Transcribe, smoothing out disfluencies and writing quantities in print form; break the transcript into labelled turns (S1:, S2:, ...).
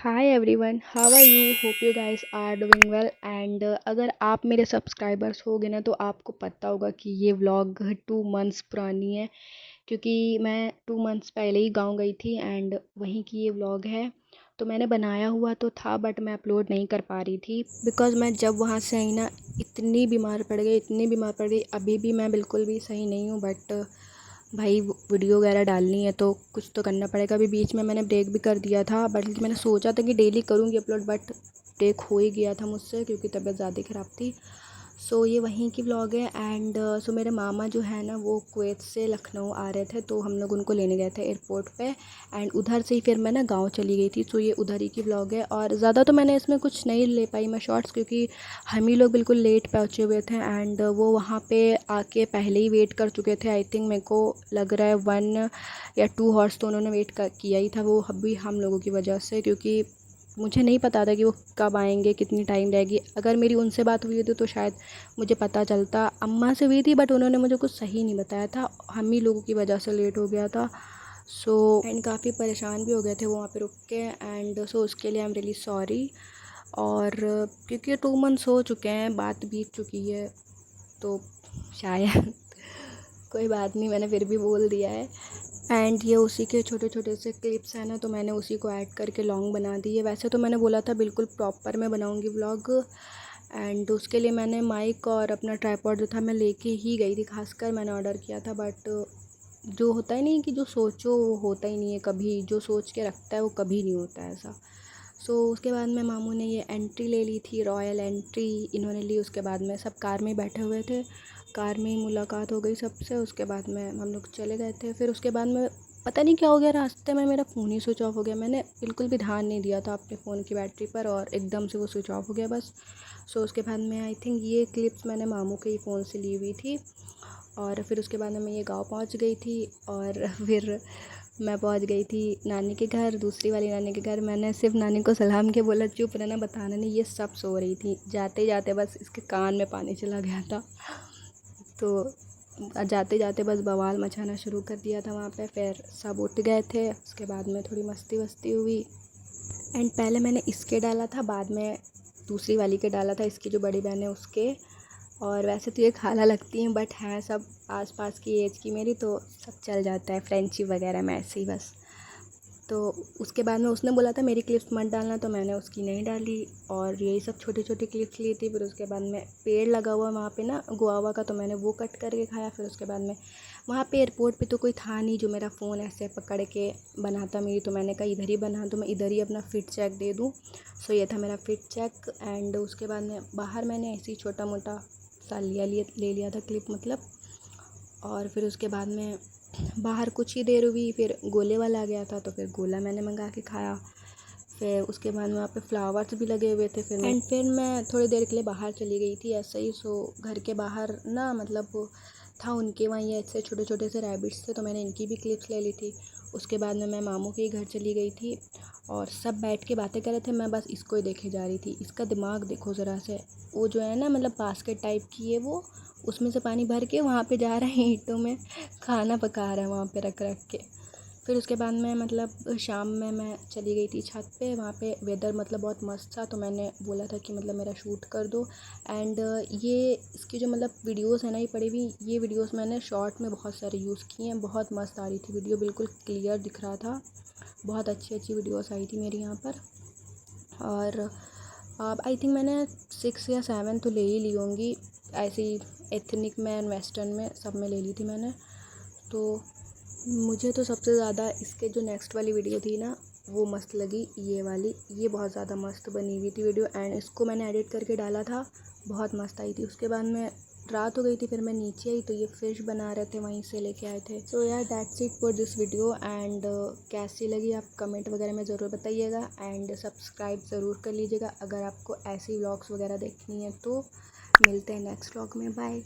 S1: Hi everyone, how are you? Hope you guys are doing well. And अगर आप मेरे subscribers होगे ना तो आपको पता होगा कि ये व्लॉग 2 मंथ्स पुरानी है, क्योंकि मैं 2 मंथ्स पहले ही गांव गई थी एंड वहीं की ये व्लॉग है। तो मैंने बनाया हुआ तो था बट मैं अपलोड नहीं कर पा रही थी बिकॉज़ मैं जब वहाँ से आई ना इतनी बीमार पड़ गई। अभी भी मैं बिल्कुल भी सही नहीं हूँ बट भाई वीडियो वगैरह डालनी है तो कुछ तो करना पड़ेगा। अभी बीच में मैंने ब्रेक भी कर दिया था, बल्कि मैंने सोचा था कि डेली करूँगी अपलोड, बट ब्रेक हो ही गया था मुझसे क्योंकि तबीयत ज़्यादा ख़राब थी। सो ये वहीं की व्लॉग है। एंड सो मेरे मामा जो है ना वो कुवैत से लखनऊ आ रहे थे, तो हम लोग उनको लेने गए थे एयरपोर्ट पे। एंड उधर से ही फिर मैं ना गाँव चली गई थी। सो ये उधर ही की व्लॉग है और ज़्यादा तो मैंने इसमें कुछ नहीं ले पाई मैं शॉर्ट्स, क्योंकि हम ही लोग बिल्कुल लेट पहुँचे हुए थे एंड वो वहाँ पे आके पहले ही वेट कर चुके थे। आई थिंक मेरे को लग रहा है 1 या 2 हॉर्स तो उन्होंने वेट किया ही था, वो अभी हम लोगों की वजह से, क्योंकि मुझे नहीं पता था कि वो कब आएंगे, कितनी टाइम रहेगी। अगर मेरी उनसे बात हुई थी तो शायद मुझे पता चलता। अम्मा से हुई थी बट उन्होंने मुझे कुछ सही नहीं बताया था, हम ही लोगों की वजह से लेट हो गया था। सो एंड काफ़ी परेशान भी हो गए थे वो वहाँ पे रुक के। एंड सो उसके लिए आई एम रियली सॉरी। और क्योंकि 2 मंथ्स हो चुके हैं, बात बीत चुकी है, तो शायद कोई बात नहीं, मैंने फिर भी बोल दिया है। एंड ये उसी के छोटे छोटे से क्लिप्स हैं ना, तो मैंने उसी को ऐड करके लॉन्ग बना दी है। वैसे तो मैंने बोला था बिल्कुल प्रॉपर मैं बनाऊंगी व्लॉग, एंड उसके लिए मैंने माइक और अपना ट्राइपॉड जो था मैं लेके ही गई थी, खासकर मैंने ऑर्डर किया था। बट जो होता है नहीं कि जो सोचो वो होता ही नहीं है कभी, जो सोच के रखता है वो कभी नहीं होता है ऐसा। सो उसके बाद में मामू ने ये एंट्री ले ली थी, रॉयल एंट्री इन्होंने ली। उसके बाद में सब कार में बैठे हुए थे, कार में ही मुलाकात हो गई सबसे। उसके बाद में हम लोग चले गए थे। फिर उसके बाद में पता नहीं क्या हो गया, रास्ते में मेरा फ़ोन ही स्विच ऑफ हो गया। मैंने बिल्कुल भी ध्यान नहीं दिया था अपने फ़ोन की बैटरी पर और एकदम से वो स्विच ऑफ हो गया बस। सो उसके बाद में आई थिंक ये क्लिप्स मैंने मामू के ही फ़ोन से ली हुई थी। और फिर उसके बाद में मैं ये गाँव पहुंच गई थी और फिर मैं पहुंच गई थी नानी के घर, दूसरी वाली नानी के घर। मैंने सिर्फ नानी को सलाम के बोला चुप रहना, बताना नहीं। ये सब सो रही थी, जाते जाते बस इसके कान में पानी चला गया था, तो जाते जाते बस बवाल मचाना शुरू कर दिया था वहाँ पे। फिर सब उठ गए थे, उसके बाद में थोड़ी मस्ती वस्ती हुई। एंड पहले मैंने इसके डाला था, बाद में दूसरी वाली के डाला था, इसकी जो बड़ी बहन है उसके। और वैसे तो ये खाला लगती हैं बट हैं सब आसपास की एज की मेरी, तो सब चल जाता है फ्रेंडशिप वगैरह में ऐसे ही बस। तो उसके बाद में उसने बोला था मेरी क्लिप्स मत डालना, तो मैंने उसकी नहीं डाली और यही सब छोटी छोटी क्लिप्स ली थी। फिर उसके बाद में पेड़ लगा हुआ वहाँ पे ना गुआवा का, तो मैंने वो कट करके खाया। फिर उसके बाद में वहाँ पे एयरपोर्ट पे तो कोई था नहीं जो मेरा फ़ोन ऐसे पकड़ के बनाता मेरी, तो मैंने कहा इधर ही बना दूँ, मैं इधर ही अपना फिट चेक दे दूँ। सो ये था मेरा फिट चेक। एंड उसके बाद में बाहर मैंने ऐसे ही छोटा मोटा सा ले लिया था क्लिप मतलब। और फिर उसके बाद में बाहर कुछ ही देर हुई, फिर गोले वाला आ गया था, तो फिर गोला मैंने मंगा के खाया। फिर उसके बाद में वहाँ पे फ्लावर्स भी लगे हुए थे। फिर मैं थोड़ी देर के लिए बाहर चली गई थी ऐसे ही। सो घर के बाहर ना मतलब वो था उनके वहाँ ये ऐसे छोटे छोटे से रैबिट्स थे, तो मैंने इनकी भी क्लिप्स ले ली थी। उसके बाद में मैं मामू के घर चली गई थी और सब बैठ के बातें कर रहे थे, मैं बस इसको ही देखे जा रही थी। इसका दिमाग देखो ज़रा से, वो जो है ना मतलब बास्केट टाइप की है वो, उसमें से पानी भर के वहाँ पे जा रहे हैं ईंटों में खाना पका रहा है वहाँ पे रख रख के। फिर उसके बाद में मतलब शाम में मैं चली गई थी छत पे, वहाँ पे वेदर मतलब बहुत मस्त था, तो मैंने बोला था कि मतलब मेरा शूट कर दो। एंड ये इसकी जो मतलब वीडियोस है ना ये पड़ी हुई, ये वीडियोस मैंने शॉर्ट में बहुत सारे यूज़ किए हैं। बहुत मस्त आ रही थी वीडियो, बिल्कुल क्लियर दिख रहा था, बहुत अच्छी अच्छी वीडियोस आई थी मेरी यहाँ पर। और अब आई थिंक मैंने 6 या 7 तो ले ही ली होंगी ऐसी, एथनिक में एंड वेस्टर्न में सब में ले ली थी मैंने। तो मुझे तो सबसे ज़्यादा इसके जो नेक्स्ट वाली वीडियो थी ना वो मस्त लगी, ये वाली, ये बहुत ज़्यादा मस्त बनी हुई थी वीडियो। एंड इसको मैंने एडिट करके डाला था, बहुत मस्त आई थी। उसके बाद में रात हो गई थी, फिर मैं नीचे आई तो ये फ़िश बना रहे थे, वहीं से लेके आए थे। सो यार that's it for this video. And कैसी लगी आप कमेंट वगैरह में ज़रूर बताइएगा। एंड सब्सक्राइब ज़रूर कर लीजिएगा अगर आपको ऐसी व्लॉग्स वगैरह देखनी है तो। मिलते हैं नेक्स्ट व्लॉग में, बाय।